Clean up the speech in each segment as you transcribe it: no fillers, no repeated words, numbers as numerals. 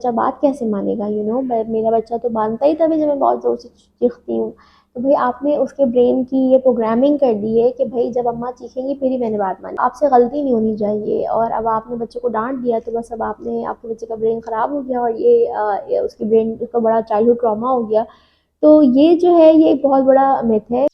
बच्चा बात कैसे मानेगा, मेरा बच्चा तो मानता ही तभी जब मैं बहुत ज़ोर से चीखती हूँ। तो भाई आपने उसके ब्रेन की ये प्रोग्रामिंग कर दी है कि भाई जब अम्मा चीखेंगी फिर ही मैंने बात मानी। आपसे गलती नहीं होनी चाहिए और अब आपने बच्चे को डांट दिया तो बस अब आपने आपके बच्चे का ब्रेन ख़राब हो गया और ये उसकी ब्रेन उसका बड़ा चाइल्डहुड ट्रॉमा हो गया। तो ये जो है ये एक बहुत बड़ा मिथ है।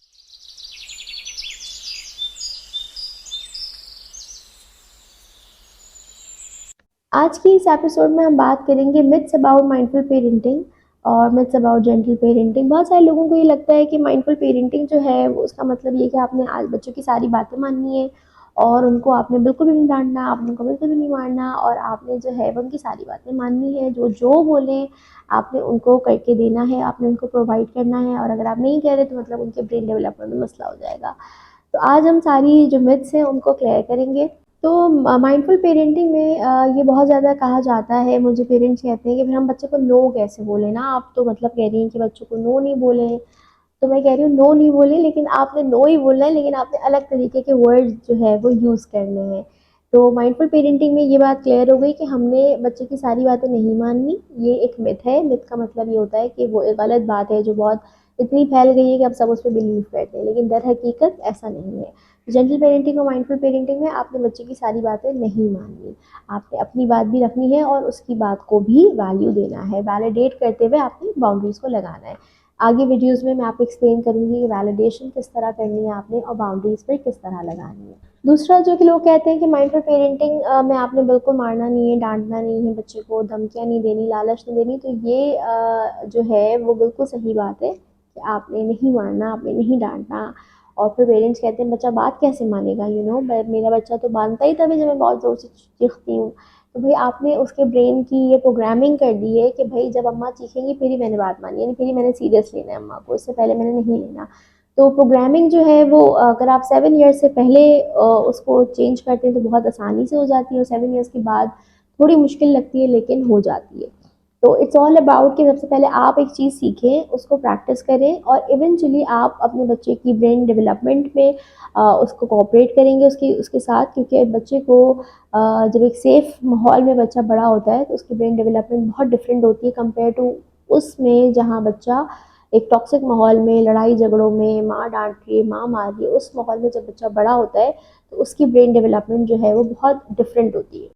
आज की इस एपिसोड में हम बात करेंगे मिथ्स अबाउट माइंडफुल पेरेंटिंग और मिथ्स अबाउट जेंटल पेरेंटिंग। बहुत सारे लोगों को ये लगता है कि माइंडफुल पेरेंटिंग जो है वो उसका मतलब ये कि आपने आज बच्चों की सारी बातें माननी है और उनको आपने बिल्कुल भी नहीं डांटना, आपने उनको बिल्कुल भी नहीं मारना और आपने जो है वो उनकी सारी बातें माननी है। जो जो बोलें आपने उनको करके देना है, आपने उनको प्रोवाइड करना है और अगर आप नहीं कह रहे तो मतलब उनके ब्रेन डेवलपमेंट में मसला हो जाएगा। तो आज हम सारी जो मिथ्स हैं उनको क्लियर करेंगे। तो माइंडफुल पेरेंटिंग में ये बहुत ज़्यादा कहा जाता है, मुझे पेरेंट्स कहते हैं कि फिर हम बच्चे को नो कैसे बोलें ना, आप तो मतलब कह रही हैं कि बच्चों को नो नहीं बोलें। तो मैं कह रही हूँ नो नहीं बोलें, लेकिन आपने नो ही बोलना है, लेकिन आपने अलग तरीके के वर्ड्स जो है वो यूज़ करने हैं। तो माइंडफुल पेरेंटिंग में ये बात क्लियर हो गई कि हमने बच्चे की सारी बातें नहीं माननी। ये एक मिथ है। मिथ का मतलब ये होता है कि वो एक गलत बात है जो बहुत इतनी फैल गई है कि अब सब उस पर बिलीव करते हैं, लेकिन दर हकीकत ऐसा नहीं है। जेंटल पेरेंटिंग और माइंडफुल पेरेंटिंग में आपने बच्चे की सारी बातें नहीं माननी। आपने अपनी बात भी रखनी है और उसकी बात को भी वैल्यू देना है। वैलिडेट करते हुए आपने बाउंड्रीज को लगाना है। आगे वीडियोस में मैं आपको एक्सप्लेन करूंगी कि वैलिडेशन किस तरह करनी है आपने और बाउंड्रीज पर किस तरह लगानी है। दूसरा जो कि लोग कहते हैं कि माइंडफुल पेरेंटिंग में आपने बिल्कुल मारना नहीं है, डांटना नहीं है, बच्चे को धमकियां नहीं देनी, लालच नहीं देनी। तो ये जो है वो बिल्कुल सही बात है कि आपने नहीं मारना, आपने नहीं डांटना। और फिर पेरेंट्स कहते हैं बच्चा बात कैसे मानेगा, मेरा बच्चा तो मानता ही तभी जब मैं बहुत ज़ोर से चीखती हूँ। तो भाई आपने उसके ब्रेन की ये प्रोग्रामिंग कर दी है कि भाई जब अम्मा चीखेंगी फिर ही मैंने बात मानी, यानी फिर ही मैंने सीरियस लेना है अम्मा को, इससे पहले मैंने नहीं लेना। तो प्रोग्रामिंग जो है वो अगर आप 7 ईयर्स से पहले उसको चेंज करते हैं तो बहुत आसानी से हो जाती है और 7 ईयर्स के बाद थोड़ी मुश्किल लगती है लेकिन हो जाती है। तो इट्स ऑल अबाउट कि सबसे पहले आप एक चीज़ सीखें, उसको प्रैक्टिस करें और इवेंचुअली आप अपने बच्चे की ब्रेन डेवलपमेंट में उसको कोऑपरेट करेंगे उसके उसके साथ, क्योंकि बच्चे को जब एक सेफ माहौल में बच्चा बड़ा होता है तो उसकी ब्रेन डेवलपमेंट बहुत डिफरेंट होती है कंपेयर टू उसमें जहाँ बच्चा एक टॉक्सिक माहौल में, लड़ाई झगड़ों में, माँ डांट रही है, माँ मार रही है, उस माहौल में जब बच्चा बड़ा होता है तो उसकी ब्रेन डेवलपमेंट जो है वो बहुत डिफरेंट होती है।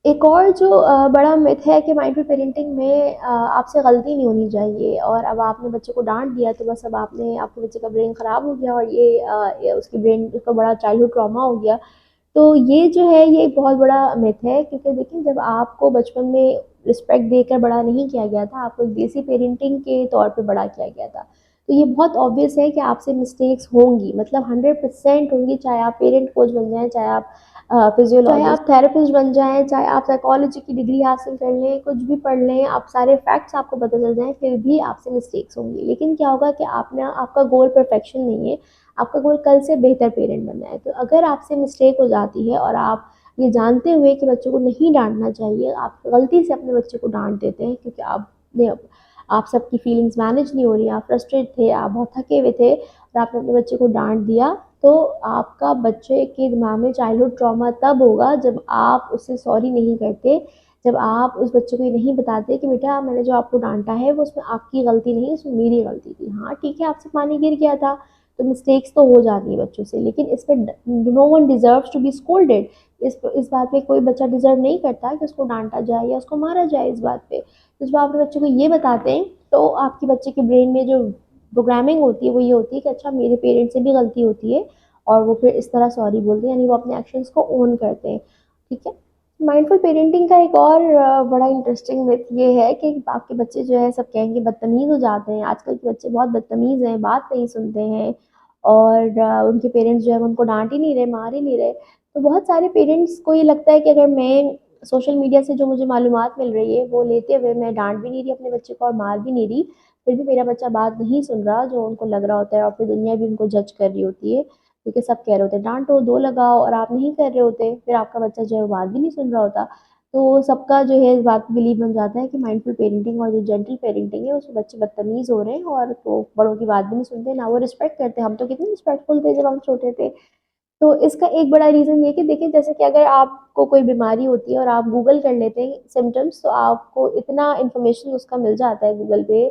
एक और जो बड़ा मिथ है कि माइंडफुल पेरेंटिंग में आपसे गलती नहीं होनी चाहिए और अब आपने बच्चे को डांट दिया तो बस अब आपने आपके बच्चे का ब्रेन ख़राब हो गया और ये उसकी ब्रेन उसका बड़ा चाइल्डहुड ट्रॉमा हो गया। तो ये जो है ये एक बहुत बड़ा मिथ है, क्योंकि देखिए जब आपको बचपन में रिस्पेक्ट देकर बड़ा नहीं किया गया था, आपको एक देसी पेरेंटिंग के तौर पे बड़ा किया गया था। तो ये बहुत ऑब्वियस है कि आपसे मिस्टेक्स होंगी, मतलब 100% होंगी, चाहे आप पेरेंट कोच बन जाएं, चाहे आप चाहे आप थेरेपिस्ट बन जाएं, चाहे आप साइकोलॉजी की डिग्री हासिल कर लें, कुछ भी पढ़ लें, आप सारे फैक्ट्स आपको पता चल जाएं, फिर भी आपसे मिस्टेक्स होंगी। लेकिन क्या होगा कि आपने आपका गोल परफेक्शन नहीं है, आपका गोल कल से बेहतर पेरेंट बनना है। तो अगर आपसे मिस्टेक हो जाती है और आप ये जानते हुए कि बच्चों को नहीं डांटना चाहिए, आप गलती से अपने बच्चे को डांट देते हैं क्योंकि आप सबकी फीलिंग्स मैनेज नहीं हो रही, आप फ्रस्ट्रेट थे, आप बहुत थके हुए थे और आपने अपने बच्चे को डांट दिया, तो आपका बच्चे के दिमाग में चाइल्डहुड ट्रॉमा तब होगा जब आप उससे सॉरी नहीं करते, जब आप उस बच्चे को ये नहीं बताते कि बेटा मैंने जो आपको डांटा है वो उसमें आपकी गलती नहीं, उसमें मेरी गलती थी। हाँ ठीक है, आपसे पानी गिर गया था तो मिस्टेक्स तो हो जाती है बच्चों से, लेकिन इस पर no one deserves to be scolded. इस बात पे कोई बच्चा डिजर्व नहीं करता कि उसको डांटा जाए या उसको मारा जाए इस बात पे। तो जब आप अपने बच्चे को ये बताते हैं तो आपके बच्चे के ब्रेन में जो प्रोग्रामिंग होती है वो ये होती है कि अच्छा मेरे पेरेंट्स से भी गलती होती है और वो फिर इस तरह सॉरी बोलते हैं, यानी वो अपने एक्शंस को ओन करते हैं। ठीक है। माइंडफुल पेरेंटिंग का एक और बड़ा इंटरेस्टिंग मिथ ये है कि आपके बच्चे जो है सब कहेंगे बदतमीज हो जाते हैं, आजकल के बच्चे बहुत बदतमीज हैं, बात नहीं सुनते हैं और उनके पेरेंट्स जो है वो उनको डांट ही नहीं रहे, मार ही नहीं रहे। तो बहुत सारे पेरेंट्स को ये लगता है कि अगर मैं सोशल मीडिया से जो मुझे मालूमात मिल रही है वो लेते हुए मैं डांट भी नहीं रही अपने बच्चे को और मार भी नहीं रही, फिर भी मेरा बच्चा बात नहीं सुन रहा जो उनको लग रहा होता है, और फिर दुनिया भी उनको जज कर रही होती है क्योंकि सब कह रहे होते हैं डांटो दो लगाओ और आप नहीं कर रहे होते, फिर आपका बच्चा जो है वो बात भी नहीं सुन रहा होता। तो सबका जो है इस बात बिलीव बन जाता है कि माइंडफुल पेरेंटिंग और जो जेंटल पेरेंटिंग है उसमें बच्चे बदतमीज हो रहे हैं और तो बड़ों की बात भी नहीं सुनते, ना वो रिस्पेक्ट करते। हम तो कितने रिस्पेक्टफुल थे जब हम छोटे थे। तो इसका एक बड़ा रीज़न ये है कि देखिए जैसे कि अगर आपको कोई बीमारी होती है और आप गूगल कर लेते हैं सिम्पटम्स, तो आपको इतना इन्फॉर्मेशन उसका मिल जाता है गूगल पे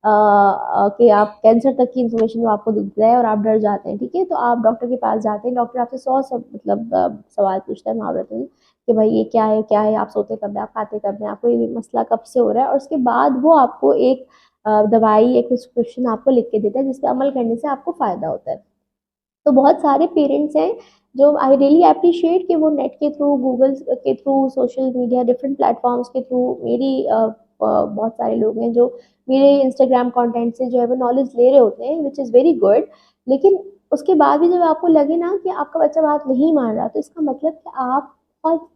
कि आप कैंसर तक की इन्फॉर्मेशन वो आपको दिखता है और आप डर जाते हैं, ठीक है? तो आप डॉक्टर के पास जाते हैं, डॉक्टर आपसे 100 सब मतलब सवाल पूछता है मुहावरतन कि भाई ये क्या है, आप सोते कब हैं, आप खाते कब हैं, आपको ये मसला कब से हो रहा है, और उसके बाद वो आपको एक दवाई, एक प्रिस्क्रिप्शन आपको लिख के देता है, जिस पे अमल करने से आपको फ़ायदा होता है। तो बहुत सारे पेरेंट्स हैं जो आई रियली अप्रिशिएट कि वो नेट के थ्रू, गूगल के through, social media, different platforms के थ्रू मेरी बहुत सारे लोग हैं जो मेरे इंस्टाग्राम कंटेंट से जो है वो नॉलेज ले रहे होते हैं, विच इज़ वेरी गुड। लेकिन उसके बाद भी जब आपको लगे ना कि आपका बच्चा बात नहीं मान रहा, तो इसका मतलब कि आप बहुत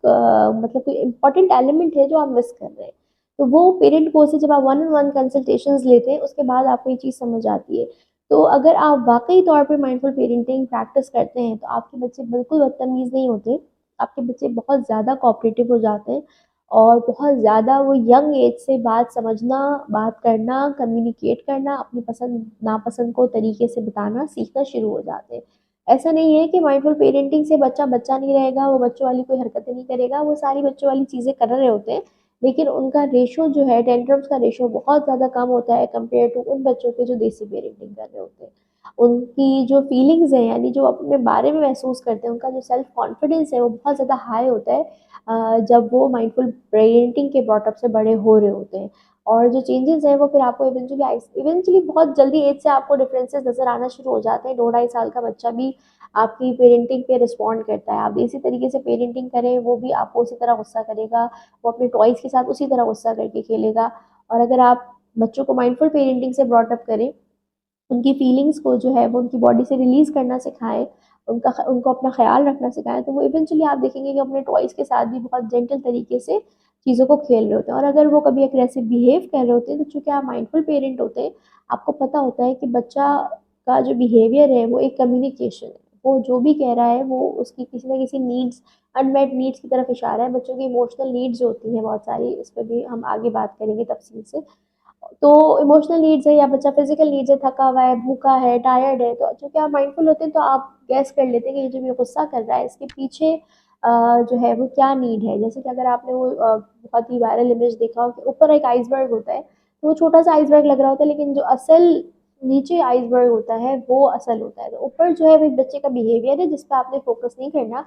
मतलब कोई इंपॉर्टेंट एलिमेंट है जो आप मिस कर रहे हैं। तो वो पेरेंट को से जब आप वन ऑन वन कंसल्टेशंस लेते हैं, उसके बाद आपको ये चीज़ समझ आती है। तो अगर आप वाक़ई तौर पे माइंडफुल पेरेंटिंग प्रैक्टिस करते हैं, तो आपके बच्चे बिल्कुल बदतमीज़ नहीं होते। आपके बच्चे बहुत ज़्यादा कोऑपरेटिव हो जाते हैं और बहुत ज़्यादा वो यंग एज से बात समझना, बात करना, कम्युनिकेट करना, अपनी पसंद-नापसंद को तरीके से बताना सीखना शुरू हो जाते हैं। ऐसा नहीं है कि माइंडफुल पेरेंटिंग से बच्चा बच्चा नहीं रहेगा, वो बच्चों वाली कोई हरकतें नहीं करेगा, वो सारी बच्चों वाली चीज़ें कर रहे होते हैं। लेकिन उनका रेशो जो है, टेंट्रम्स का रेशो बहुत ज़्यादा कम होता है कंपेयर टू उन बच्चों के जो देसी पेरेंटिंग कर रहे होते हैं। उनकी जो फीलिंग्स हैं, यानी जो अपने बारे में महसूस करते हैं, उनका जो सेल्फ कॉन्फिडेंस है वो बहुत ज़्यादा हाई होता है जब वो माइंडफुल पेरेंटिंग के ब्रॉटअप से बड़े हो रहे होते हैं। और जो चेंजेस हैं वो फिर आपको इवेंचुअली बहुत जल्दी एज से आपको डिफरेंसेस नज़र आना शुरू हो जाते हैं। 2 ढाई साल का बच्चा भी आपकी पेरेंटिंग पे रिस्पॉन्ड करता है। आप देसी तरीके से पेरेंटिंग करें, वो भी आपको उसी तरह गुस्सा करेगा, वो अपने टॉयज़ के साथ उसी तरह गुस्सा करके खेलेगा। और अगर आप बच्चों को माइंडफुल पेरेंटिंग से ब्रॉट अप करें, उनकी फीलिंग्स को जो है वो उनकी बॉडी से रिलीज़ करना सिखाएँ, उनको अपना ख़्याल रखना सिखाएँ, तो वो इवेंचुअली आप देखेंगे कि अपने टॉयज़ के साथ भी बहुत जेंटल तरीके से चीज़ों को खेल रहे होते हैं। और अगर वो कभी एग्रेसिव बिहेव कर रहे होते हैं, तो चूँकि आप माइंडफुल पेरेंट होते हैं, आपको पता होता है कि बच्चा का जो बिहेवियर है वो एक कम्युनिकेशन है। वो जो भी कह रहा है वो उसकी किसी न किसी नीड्स, अनमेट नीड्स की तरफ इशारा है। बच्चों की इमोशनल नीड्स होती हैं बहुत सारी, इस पे भी हम आगे बात करेंगे तफ़सील से। तो इमोशनल नीड्स है या बच्चा फिजिकल नीड्स है, थका हुआ है, भूखा है, टायर्ड है, तो चूँकि आप माइंडफुल होते हैं तो आप गैस कर लेते हैं कि ये जो ये गुस्सा कर रहा है इसके पीछे जो है वो क्या नीड है। जैसे कि अगर आपने वो बहुत ही वायरल इमेज देखा हो कि ऊपर एक आइसबर्ग होता है, तो वो छोटा-सा आइसबर्ग लग रहा होता है, लेकिन जो असल नीचे आइसबर्ग होता है वो असल होता है। तो ऊपर जो है वो एक बच्चे का बिहेवियर है जिस पे आपने फोकस नहीं करना।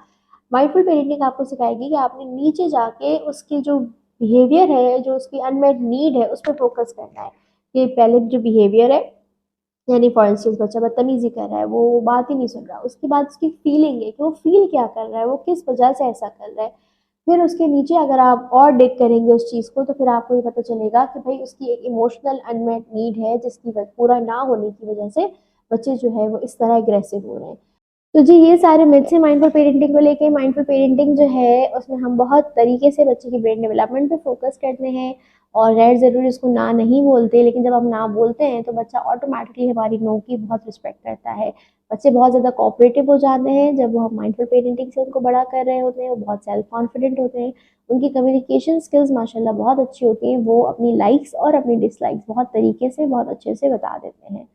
माइंडफुल पेरेंटिंग आपको सिखाएगी कि आपने नीचे जाके उसकी जो बिहेवियर है, जो उसकी अनमेट नीड है, उस पे फ़ोकस करना है। कि पहले जो बिहेवियर है, यानी फॉर इंस्टेंस बच्चा बदतमीज़ी कर रहा है, वो बात ही नहीं सुन रहा। उसके बाद उसकी फीलिंग है कि वो फ़ील क्या कर रहा है, वो किस वजह से ऐसा कर रहा है। फिर उसके नीचे अगर आप और डिग करेंगे उस चीज़ को, तो फिर आपको ये पता चलेगा कि भई उसकी एक इमोशनल अनमेट नीड है, जिसकी पूरा ना होने की वजह से बच्चे जो है वो इस तरह एग्रेसिव हो रहे हैं। तो जी ये सारे मिथ्स हैं माइंडफुल पेरेंटिंग को लेके। माइंडफुल पेरेंटिंग जो है उसमें हम बहुत तरीके से बच्चे की ब्रेन डेवलपमेंट पे फोकस करते हैं और गैर ज़रूरी उसको ना नहीं बोलते, लेकिन जब हम ना बोलते हैं तो बच्चा ऑटोमेटिकली हमारी नो की बहुत रिस्पेक्ट करता है। बच्चे बहुत ज़्यादा कोऑपरेटिव हो जाते हैं जब वो हम माइंडफुल पेरेंटिंग से उनको बड़ा कर रहे होते हैं, वो बहुत सेल्फ कॉन्फिडेंट होते हैं, उनकी कम्युनिकेशन स्किल्स माशाल्लाह बहुत अच्छी होती हैं, वो अपनी लाइक्स और अपनी डिसलाइक्स बहुत तरीके से बहुत अच्छे से बता देते हैं।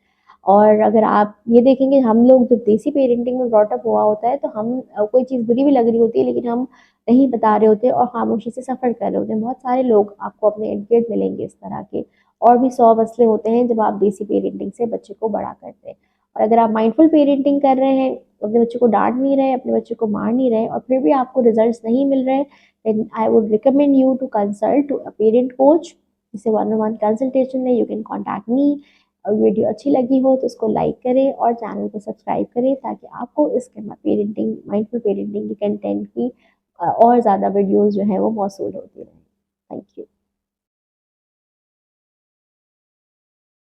और अगर आप ये देखेंगे, हम लोग जब देसी पेरेंटिंग में ब्रॉट अप हुआ होता है तो हम कोई चीज़ बुरी भी लग रही होती है लेकिन हम नहीं बता रहे होते और खामोशी से सफ़र कर रहे होते हैं। बहुत सारे लोग आपको अपने इर्द-गिर्द मिलेंगे इस तरह के, और भी 100 मसले होते हैं जब आप देसी पेरेंटिंग से बच्चे को बड़ा करते हैं। और अगर आप माइंडफुल पेरेंटिंग कर रहे हैं, अपने बच्चे को डाँट नहीं रहे, अपने बच्चे को मार नहीं रहे और फिर भी आपको रिजल्ट्स नहीं मिल रहे, then I would recommend you to consult to a parent coach. जिसे वन ऑन वन कंसल्टेशन है, यू कैन कॉन्टैक्ट मी। और वीडियो अच्छी लगी हो तो उसको लाइक करें और चैनल को सब्सक्राइब करें ताकि आपको इसके पेरेंटिंग, माइंडफुल पेरेंटिंग के कंटेंट की और ज़्यादा वीडियोस जो हैं वो मौसूल होती रहें।